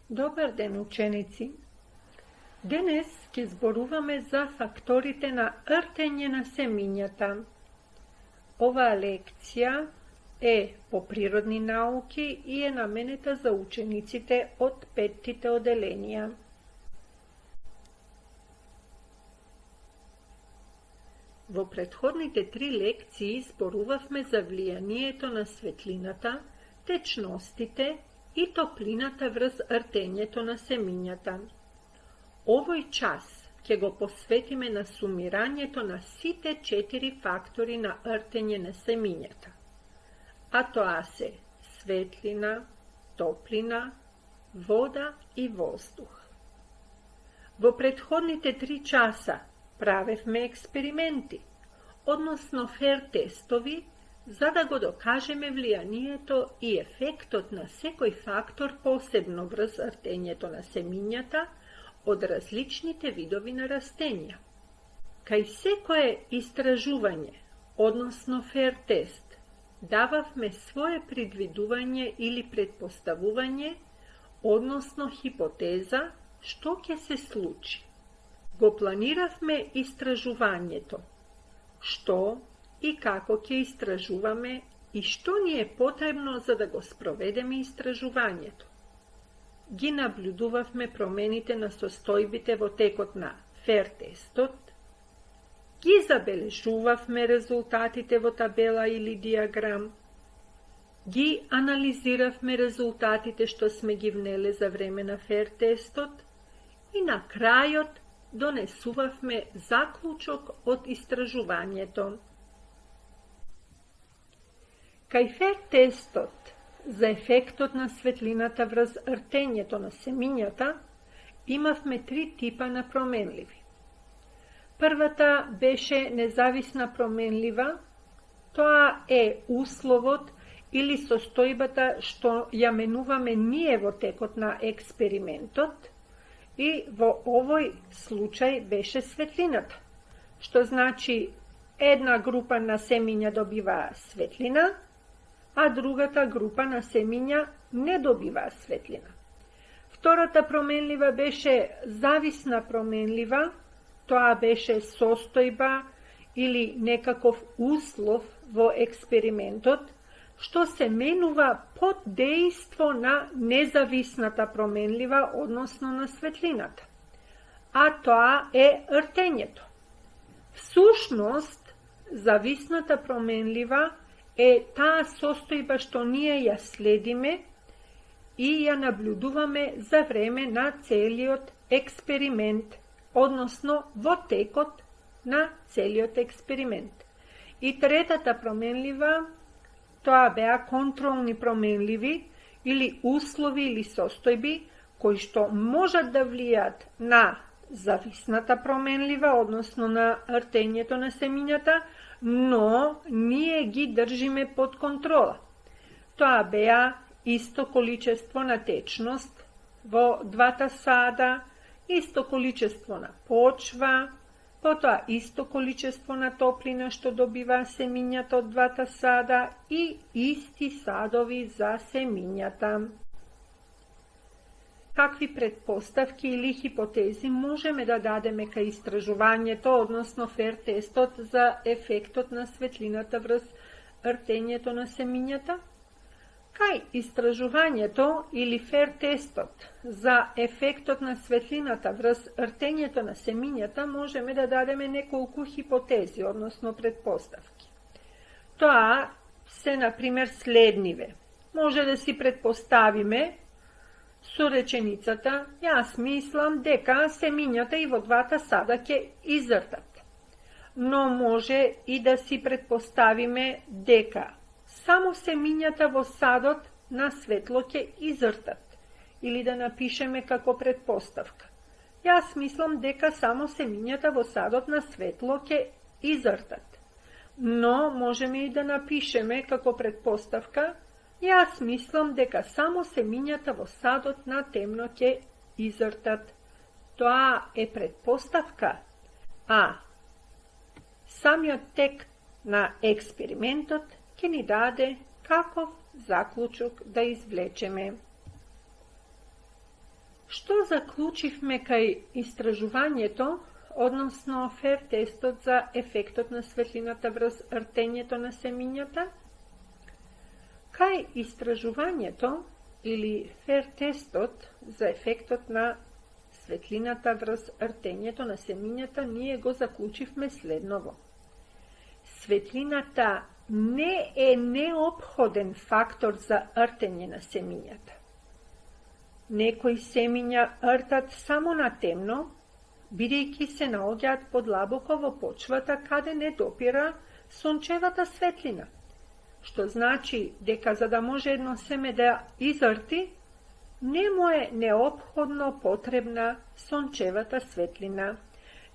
Добар ден, ученици! Денес ќе зборуваме за факторите на ртење на семињата. Оваа лекција е по природни науки и е наменета за учениците од 5-тите оделенија. Во претходните 3 лекции зборувавме за влијанието на светлината, течностите и топлината врз ртењето на семињата. Овој час ќе го посветиме на сумирањето на сите 4 фактори на ртење на семињата, а тоа се светлина, топлина, вода и воздух. Во претходните 3 часа правевме експерименти, односно фер тестови, за да го докажеме влијанието и ефектот на секој фактор посебно врз ртењето на семињата од различните видови на растенија. Кај секое истражување, односно фер тест, дававме свое предвидување или предпоставување, односно хипотеза, што ќе се случи. Го планиравме истражувањето, што и како ќе истражуваме и што ни е потребно за да го спроведеме истражувањето. Ги наблюдувавме промените на состојбите во текот на фер тестот, ги забележувавме резултатите во табела или диаграм, ги анализиравме резултатите што сме ги внеле за време на фер тестот и на крајот донесувавме заклучок од истражувањето. Кај фер тестот за ефектот на светлината врз ртењето на семињата имавме 3 типа на променливи. Првата беше независна променлива, тоа е условот или состојбата што ја менуваме ние во текот на експериментот и во овој случај беше светлината, што значи една група на семиња добива светлина, а другата група на семиња не добива светлина. Втората променлива беше зависна променлива, тоа беше состојба или некаков услов во експериментот, што се менува под дејство на независната променлива, односно на светлината, а тоа е ртењето. Всушност, зависната променлива е таа состојба што ние ја следиме и ја наблюдуваме за време на целиот експеримент, односно во текот на целиот експеримент. И третата променлива, тоа беа контролни променливи или услови или состојби кои што можат да влијат на зависната променлива, односно на ртењето на семињата, но ние ги држиме под контрола. Тоа беа исто количество на течност во двата сада, исто количество на почва, потоа исто количество на топлина што добива семињата од двата сада и исти садови за семињата. Какви предпоставки или хипотези можеме да дадеме кај истражувањето, односно фер тестот за ефектот на светлината врз ртењето на семињата? Кај истражувањето или фер тестот за ефектот на светлината врз ртењето на семињата можеме да дадеме неколку хипотези, односно предпоставки. Тоа се, например, следниве. Може да си предпоставиме со реченицата: јас мислам дека семињата и во двата сада ќе изртат. Но може и да си предпоставиме дека само семињата во садот на светло ќе изртат. Или да напишеме како предпоставка: јас мислам дека само семињата во садот на светло ќе изртат. Но можеме и да напишеме како предпоставка: јас мислам дека само семињата во садот на темно ќе изртат. Тоа е предпоставка, а самиот тек на експериментот ќе ни даде каков заклучок да извлечеме. Што заклучивме кај истражувањето, односно фер тестот за ефектот на светлината врз ртењето на семињата? Кај истражувањето или фер тестот за ефектот на светлината врз ртењето на семињата, ние го заклучивме следново. Светлината не е неопходен фактор за ртење на семињата. Некои семиња ртат само на темно, бидејќи се наоѓаат подлабоко во почвата каде не допира сончевата светлина, што значи дека за да може едно семе да изрти, не му е неопходно потребна сончевата светлина.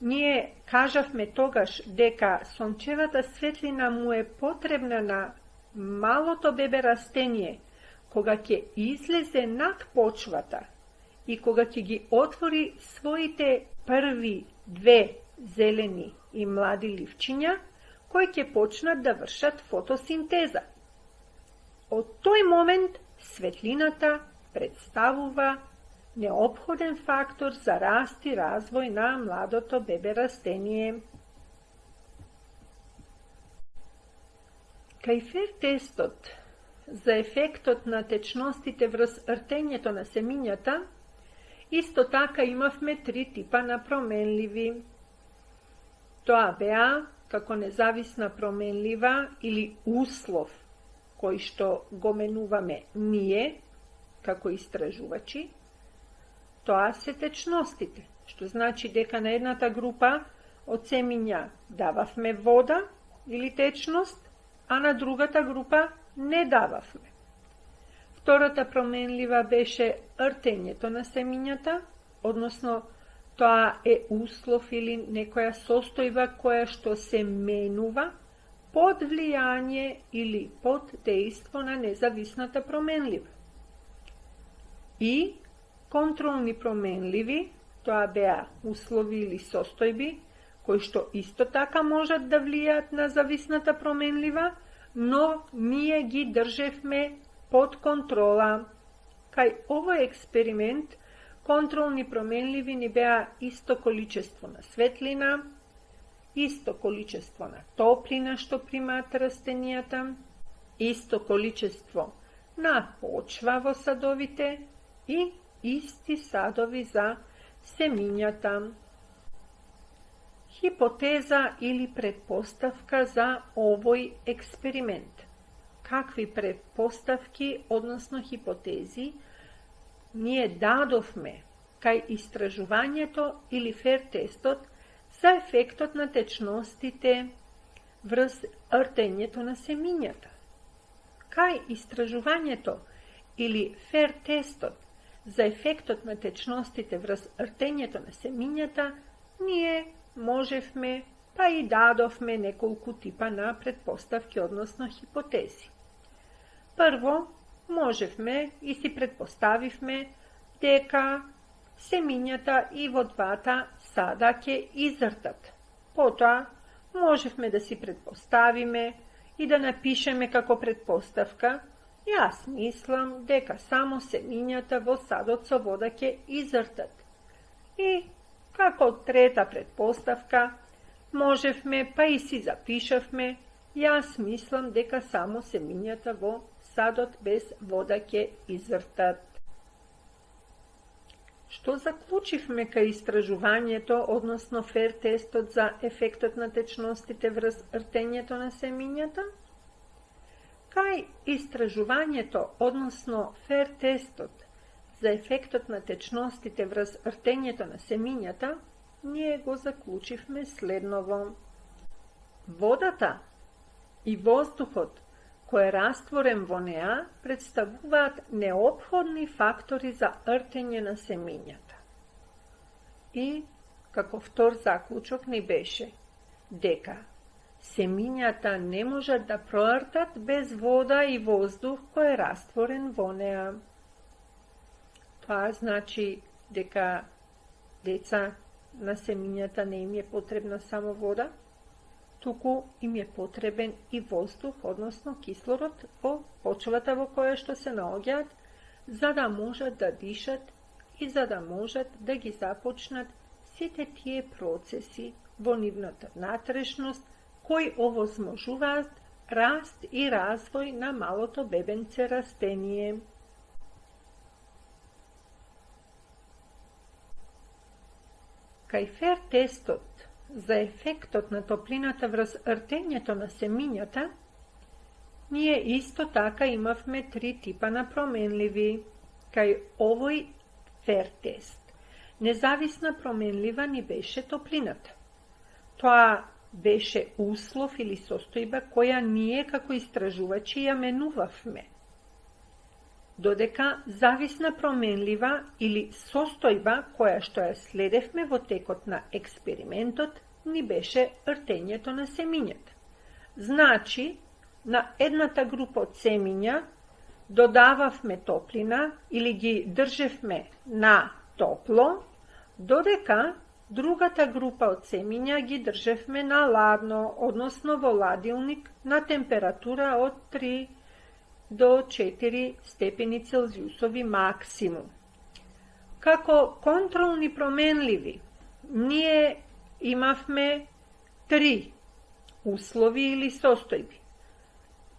Ние кажавме тогаш дека сончевата светлина му е потребна на малото бебе растение, кога ќе излезе над почвата и кога ќе ги отвори своите први две зелени и млади ливчиња, кои ќе почнат да вршат фотосинтеза. Од тој момент светлината представува неопходен фактор за раст и развој на младото бебе растение. Кај фер тестот за ефектот на течностите врз ртењето на семињата, исто така имавме три типа на променливи. Тоа беа како независна променлива или услов, кој што го менуваме ние, како истражувачи. Тоа се течностите, што значи дека на едната група од семиња дававме вода или течност, а на другата група не дававме. Втората променлива беше ртењето на семињата, односно тоа е услов или некоја состојба која што се менува под влијание или под дејство на независната променлива. И контролни променливи, тоа беа услови или состојби, кои што исто така можат да влијаат на зависната променлива, но ние ги држевме под контрола. Кај овој експеримент, контролни променливи ни беа исто количество на светлина, исто количество на топлина што примаат растенијата, исто количество на почва во садовите и исти садови за семињата. Хипотеза или предпоставка за овој експеримент. Какви предпоставки, односно хипотези, ние дадовме кај истражувањето или фер тестот за ефектот на течностите врз ртењето на семињата? Кај истражувањето или фер тестот за ефектот на течностите врз ртењето на семињата, ние можевме, па и дадовме неколку типа на предпоставки, односно хипотези. Прво, можевме и си предпоставивме дека семињата и во двата сада ќе изртат. Потоа, можевме да си предпоставиме и да напишеме како предпоставка: јас мислам дека само семињата во садот со вода ќе изртат. И како трета предпоставка, можевме, па и си запишавме: јас мислам дека само семињата во садот без вода ќе изртат. Што заклучивме кај истражувањето, односно фер тестот за ефектот на течностите врз ртењето на семињата? Кај истражувањето, односно фер тестот за ефектот на течностите врз ртењето на семињата, ние го заклучивме следново. Водата и воздухот кој е растворен во неа представуваат неопходни фактори за ртење на семињата. И, како втор заклучок ни беше дека семињата не можат да прортат без вода и воздух кој е растворен во неа. Тоа значи дека деца на семињата не им е потребна само вода, туку им е потребен и воздух, односно кислород во почвата во која што се наоѓаат, за да можат да дишат и за да можат да ги започнат сите тие процеси во нивната внатрешност кои овозможуваат раст и развој на малото бебенце растение. Кај фер тестот за ефектот на топлината врз ртењето на семињата, ние исто така имавме 3 типа на променливи. Кај овој фер тест, независна променлива ни беше топлината. Тоа беше услов или состојба која ние како истражувачи ја менувавме. Додека зависна променлива или состојба која што ја следевме во текот на експериментот ни беше ртењето на семињата. Значи, на едната група од семиња додававме топлина или ги држевме на топло, додека другата група од семиња ги држевме на ладно, односно во ладилник на температура од 3 до 4 степени Целзиусови максимум. Како контролни променливи, ние имавме 3 услови или состојби.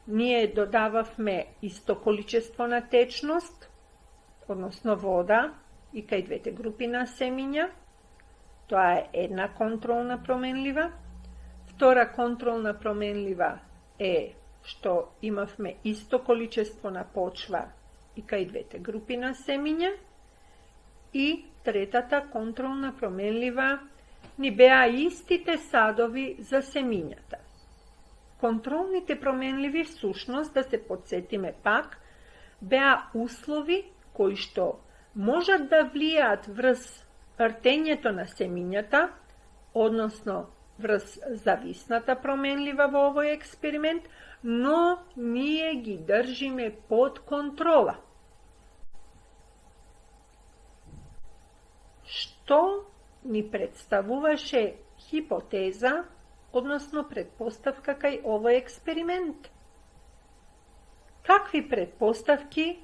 Ние додававме исто количество на течност, односно вода, и кај двете групи на семиња. Тоа е една контролна променлива. Втора контролна променлива е што имавме исто количество на почва и кај двете групи на семиња. И третата контролна променлива ни беа истите садови за семињата. Контролните променливи всушност, да се подсетиме пак, беа услови кои што можат да влијаат врз ртењето на семињата, односно врз зависната променлива во овој експеримент, но ние ги држиме под контрола. Што ни представуваше хипотеза, односно предпоставка кај овој експеримент? Какви предпоставки,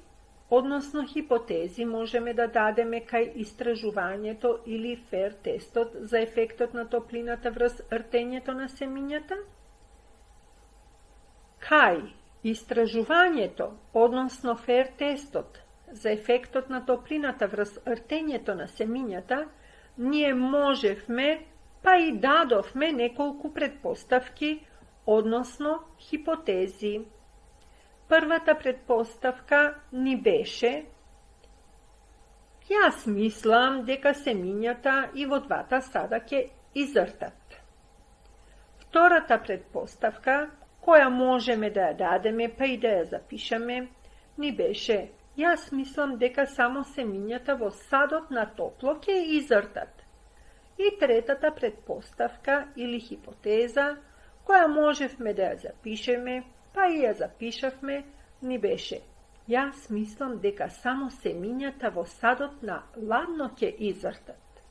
односно хипотези, можеме да дадеме кај истражувањето или фер тестот за ефектот на топлината врз ртењето на семињата? Кај истражувањето, односно фер тестот за ефектот на топлината врз ртењето на семињата, ние можевме, па и дадовме неколку предпоставки, односно хипотези. Првата предпоставка ни беше: јас мислам дека семињата и во двата сада ќе изртат. Втората предпоставка, која можеме да ја дадеме, па и да ја запишеме, ни беше: јас мислам дека само семињата во садот на топло ќе изртат. И третата предпоставка или хипотеза, која можевме да ја запишеме, па и ја запишавме, ни беше: јас мислам дека само семињата во садот на ладно ќе изртат.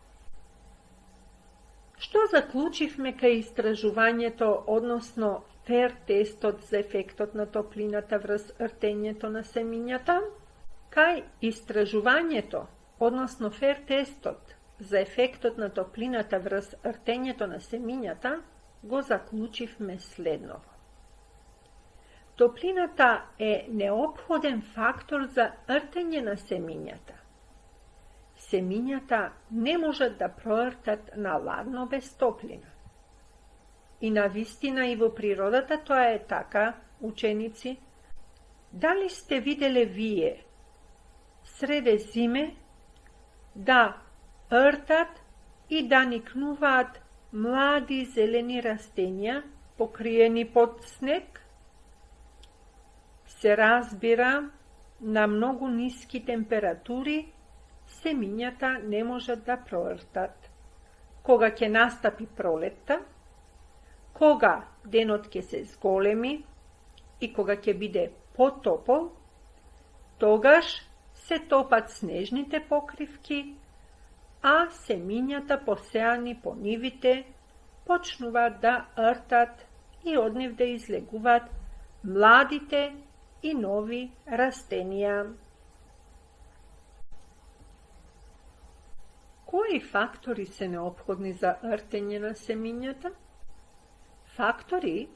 Што заклучивме кај истражувањето, односно фер тестот за ефектот на топлината врз ртењето на семињата? Кај истражувањето, односно фер тестот за ефектот на топлината врз ртењето на семињата, го заклучивме следново. Топлината е неопходен фактор за ртење на семињата. Семињата не можат да прортат на ладно без топлина. И навистина и во природата тоа е така, ученици. Дали сте виделе вие среде зиме да ртат и да никнуваат млади зелени растенија покриени под снег? Се разбира, на многу ниски температури семињата не можат да прортат. Кога ќе настапи пролетта, кога денот ќе се зголеми и кога ќе биде потопол, тогаш се топат снежните покривки, а семињата посеани по нивите почнуваат да ртат и од нив да излегуваат младите и нови растенија. Кои фактори се неопходни за ртење на семињата? Фактори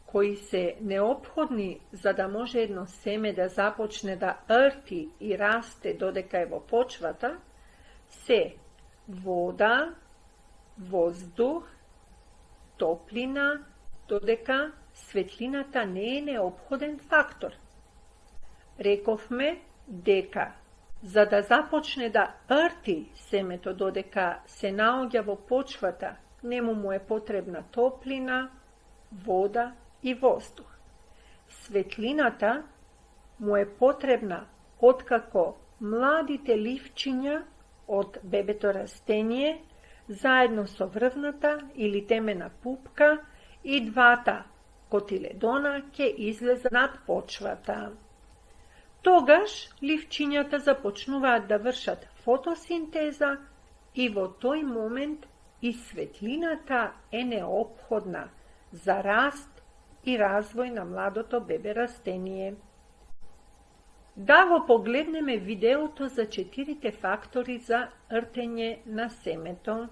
кои се неопходни за да може едно семе да започне да рти и расте додека е во почвата, се вода, воздух, топлина, додека светлината не е неопходен фактор. Рековме дека за да започне да рти семето додека се наоѓа во почвата, нему му е потребна топлина, вода и воздух. Светлината му е потребна откако младите ливчиња од бебето растение заедно со врвната или темена пупка и двата котиледона ќе излезат над почвата. Тогаш ливчињата започнуваат да вршат фотосинтеза и во тој момент и светлината е неопходна за раст и развој на младото бебе растение. Да го погледнеме видеото за 4 фактори за ртење на семето.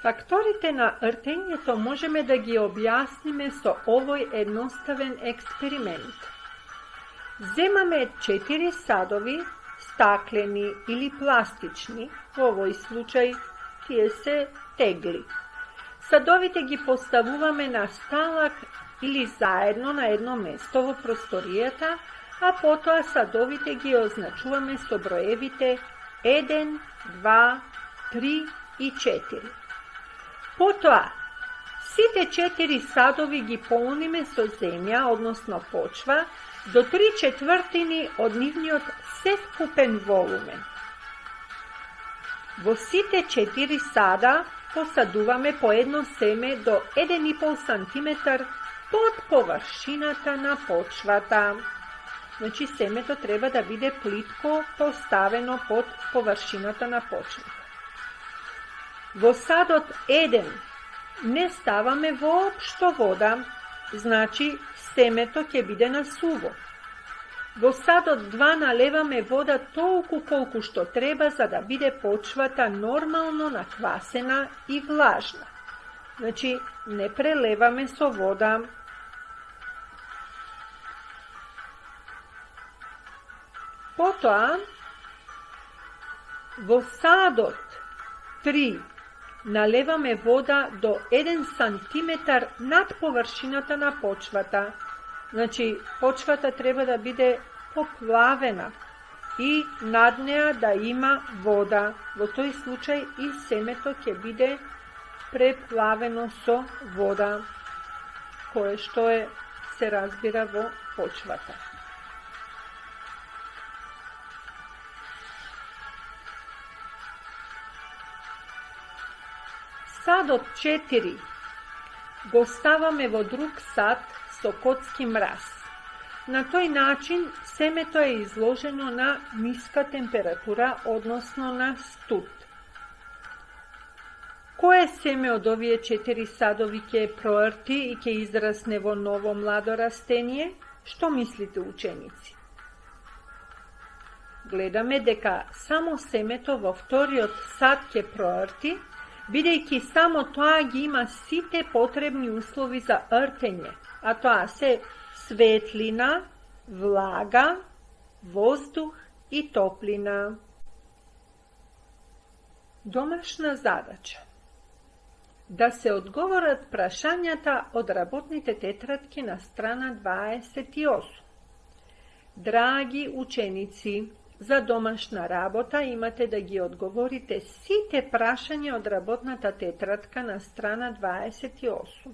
Факторите на ртењето можеме да ги објасниме со овој едноставен експеримент. Земаме 4 садови, стаклени или пластични, во овој случај тие се тегли. Садовите ги поставуваме на сталак или заедно на едно место во просторијата, а потоа садовите ги означуваме со броевите 1, 2, 3 и 4. Потоа, сите 4 садови ги полниме со земја, односно почва, до 3/4 од нивниот севкупен волумен. Во сите 4 сада посадуваме по едно семе до 1,5 см под површината на почвата. Значи, семето треба да биде плитко поставено под површината на почвата. Во садот 1 не ставаме воопшто вода, значи семето ќе биде на суво. Во садот 2 налеваме вода толку колку што треба за да биде почвата нормално наквасена и влажна. Значи, не прелеваме со вода. Потоа, во садот 3 налеваме вода до 1 сантиметар над површината на почвата. Значи, почвата треба да биде поплавена и над неа да има вода. Во тој случај и семето ќе биде преплавено со вода, кое што се разбира во почвата. Садот 4 го ставаме во друг сад со котски мраз. На тој начин семето е изложено на ниска температура, односно на студ. Кое семе од овие 4 садови ќе прорти и ќе израсне во ново младо растение? Што мислите, ученици? Гледаме дека само семето во вториот сад ќе прорти, бидејќи само тоа ги има сите потребни услови за ртење, а тоа се светлина, влага, воздух и топлина. Домашна задача. Да се одговорат прашањата од работните тетрадки на страна 28. Драги ученици, за домашна работа имате да ги одговорите сите прашања од работната тетрадка на страна 28.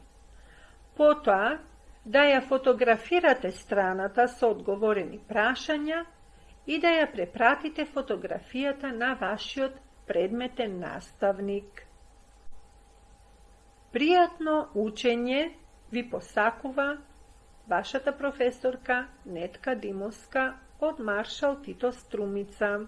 Потоа, да ја фотографирате страната со одговорени прашања и да ја препратите фотографијата на вашиот предметен наставник. Пријатно учење ви посакува вашата професорка Нетка Димовска од Маршал Тито Струмица.